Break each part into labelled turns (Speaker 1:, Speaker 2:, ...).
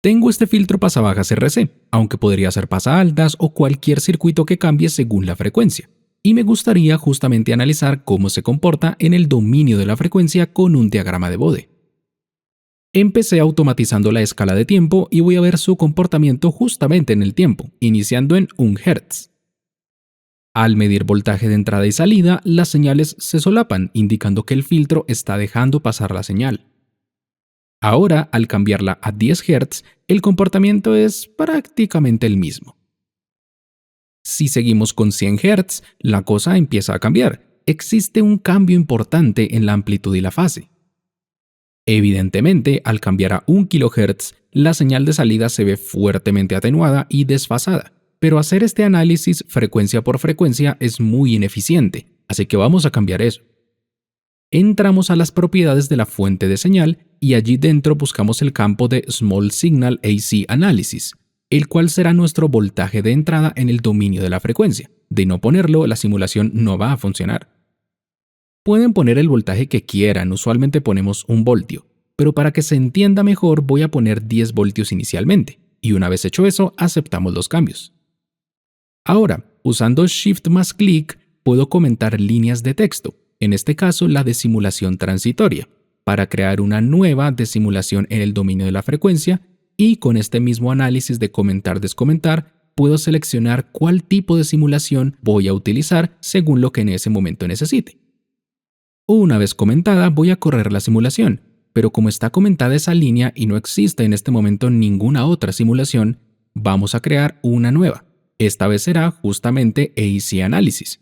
Speaker 1: Tengo este filtro pasabajas RC, aunque podría ser pasaltas o cualquier circuito que cambie según la frecuencia. Y me gustaría justamente analizar cómo se comporta en el dominio de la frecuencia con un diagrama de Bode. Empecé automatizando la escala de tiempo y voy a ver su comportamiento justamente en el tiempo, iniciando en 1 Hz. Al medir voltaje de entrada y salida, las señales se solapan, indicando que el filtro está dejando pasar la señal. Ahora, al cambiarla a 10 Hz, el comportamiento es prácticamente el mismo. Si seguimos con 100 Hz, la cosa empieza a cambiar. Existe un cambio importante en la amplitud y la fase. Evidentemente, al cambiar a 1 kHz, la señal de salida se ve fuertemente atenuada y desfasada, pero hacer este análisis frecuencia por frecuencia es muy ineficiente, así que vamos a cambiar eso. Entramos a las propiedades de la fuente de señal y allí dentro buscamos el campo de Small Signal AC Analysis, el cual será nuestro voltaje de entrada en el dominio de la frecuencia. De no ponerlo, la simulación no va a funcionar. Pueden poner el voltaje que quieran, usualmente ponemos 1 voltio, pero para que se entienda mejor voy a poner 10 voltios inicialmente, y una vez hecho eso, aceptamos los cambios. Ahora, usando Shift más clic, puedo comentar líneas de texto, en este caso la de simulación transitoria, para crear una nueva de simulación en el dominio de la frecuencia, y con este mismo análisis de comentar-descomentar, puedo seleccionar cuál tipo de simulación voy a utilizar según lo que en ese momento necesite. Una vez comentada, voy a correr la simulación, pero como está comentada esa línea y no existe en este momento ninguna otra simulación, vamos a crear una nueva. Esta vez será justamente AC Analysis.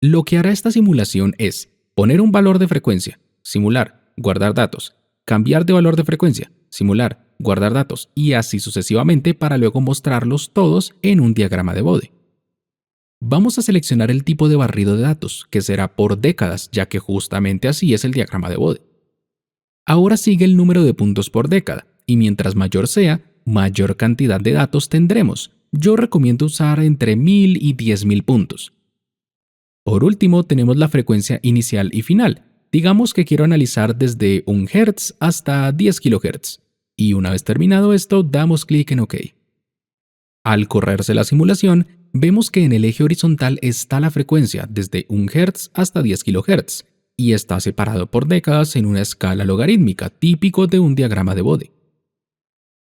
Speaker 1: Lo que hará esta simulación es poner un valor de frecuencia, simular, guardar datos, cambiar de valor de frecuencia, simular, guardar datos y así sucesivamente para luego mostrarlos todos en un diagrama de Bode. Vamos a seleccionar el tipo de barrido de datos, que será por décadas, ya que justamente así es el diagrama de Bode. Ahora sigue el número de puntos por década, y mientras mayor sea, mayor cantidad de datos tendremos. Yo recomiendo usar entre 1000 y 10.000 puntos. Por último, tenemos la frecuencia inicial y final. Digamos que quiero analizar desde 1 Hz hasta 10 kHz. Y una vez terminado esto, damos clic en OK. Al correrse la simulación, vemos que en el eje horizontal está la frecuencia desde 1 Hz hasta 10 kHz y está separado por décadas en una escala logarítmica típico de un diagrama de Bode.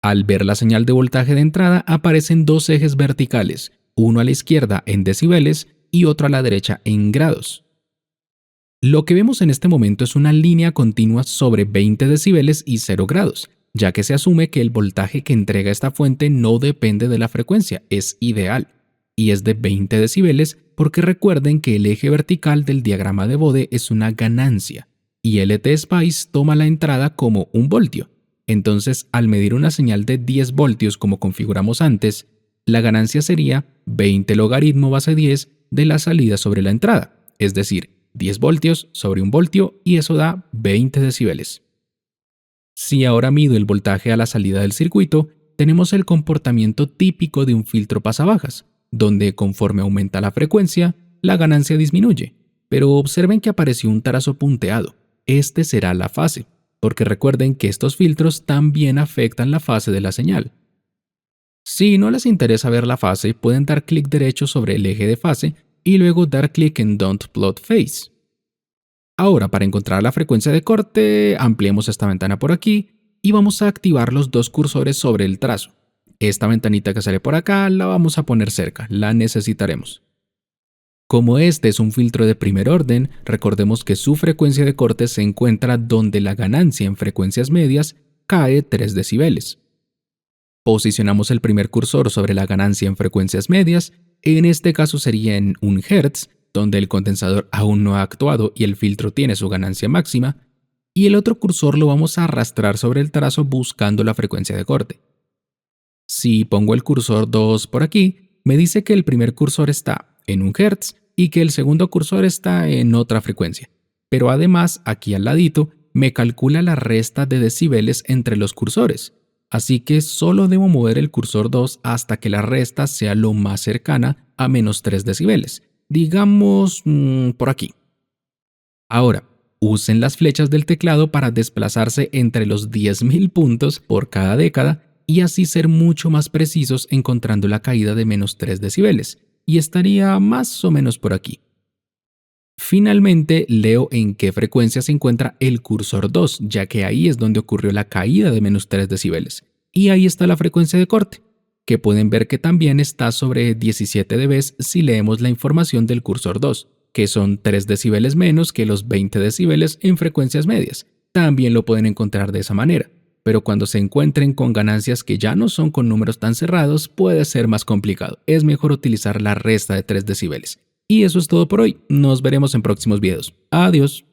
Speaker 1: Al ver la señal de voltaje de entrada aparecen dos ejes verticales, uno a la izquierda en decibeles y otro a la derecha en grados. Lo que vemos en este momento es una línea continua sobre 20 decibeles y 0 grados, ya que se asume que el voltaje que entrega esta fuente no depende de la frecuencia, es ideal, y es de 20 decibeles porque recuerden que el eje vertical del diagrama de Bode es una ganancia, y LTSpice toma la entrada como 1 voltio. Entonces, al medir una señal de 10 voltios como configuramos antes, la ganancia sería 20 logaritmo base 10 de la salida sobre la entrada, es decir, 10 voltios sobre 1 voltio y eso da 20 decibeles. Si ahora mido el voltaje a la salida del circuito, tenemos el comportamiento típico de un filtro pasabajas, donde conforme aumenta la frecuencia, la ganancia disminuye. Pero observen que apareció un trazo punteado. Este será la fase, porque recuerden que estos filtros también afectan la fase de la señal. Si no les interesa ver la fase, pueden dar clic derecho sobre el eje de fase y luego dar clic en Don't Plot Phase. Ahora, para encontrar la frecuencia de corte, ampliemos esta ventana por aquí y vamos a activar los dos cursores sobre el trazo. Esta ventanita que sale por acá la vamos a poner cerca, la necesitaremos. Como este es un filtro de primer orden, recordemos que su frecuencia de corte se encuentra donde la ganancia en frecuencias medias cae 3 decibeles. Posicionamos el primer cursor sobre la ganancia en frecuencias medias, en este caso sería en 1 Hz, donde el condensador aún no ha actuado y el filtro tiene su ganancia máxima, y el otro cursor lo vamos a arrastrar sobre el trazo buscando la frecuencia de corte. Si pongo el cursor 2 por aquí, me dice que el primer cursor está en 1 Hz y que el segundo cursor está en otra frecuencia, pero además aquí al ladito me calcula la resta de decibeles entre los cursores, así que solo debo mover el cursor 2 hasta que la resta sea lo más cercana a menos 3 decibeles, digamos por aquí. Ahora, usen las flechas del teclado para desplazarse entre los 10.000 puntos por cada década y así ser mucho más precisos encontrando la caída de menos 3 decibeles, y estaría más o menos por aquí. Finalmente, leo en qué frecuencia se encuentra el cursor 2, ya que ahí es donde ocurrió la caída de menos 3 decibeles. Y ahí está la frecuencia de corte, que pueden ver que también está sobre 17 dB si leemos la información del cursor 2, que son 3 decibeles menos que los 20 decibeles en frecuencias medias. También lo pueden encontrar de esa manera, pero cuando se encuentren con ganancias que ya no son con números tan cerrados, puede ser más complicado. Es mejor utilizar la resta de 3 decibeles. Y eso es todo por hoy. Nos veremos en próximos videos. Adiós.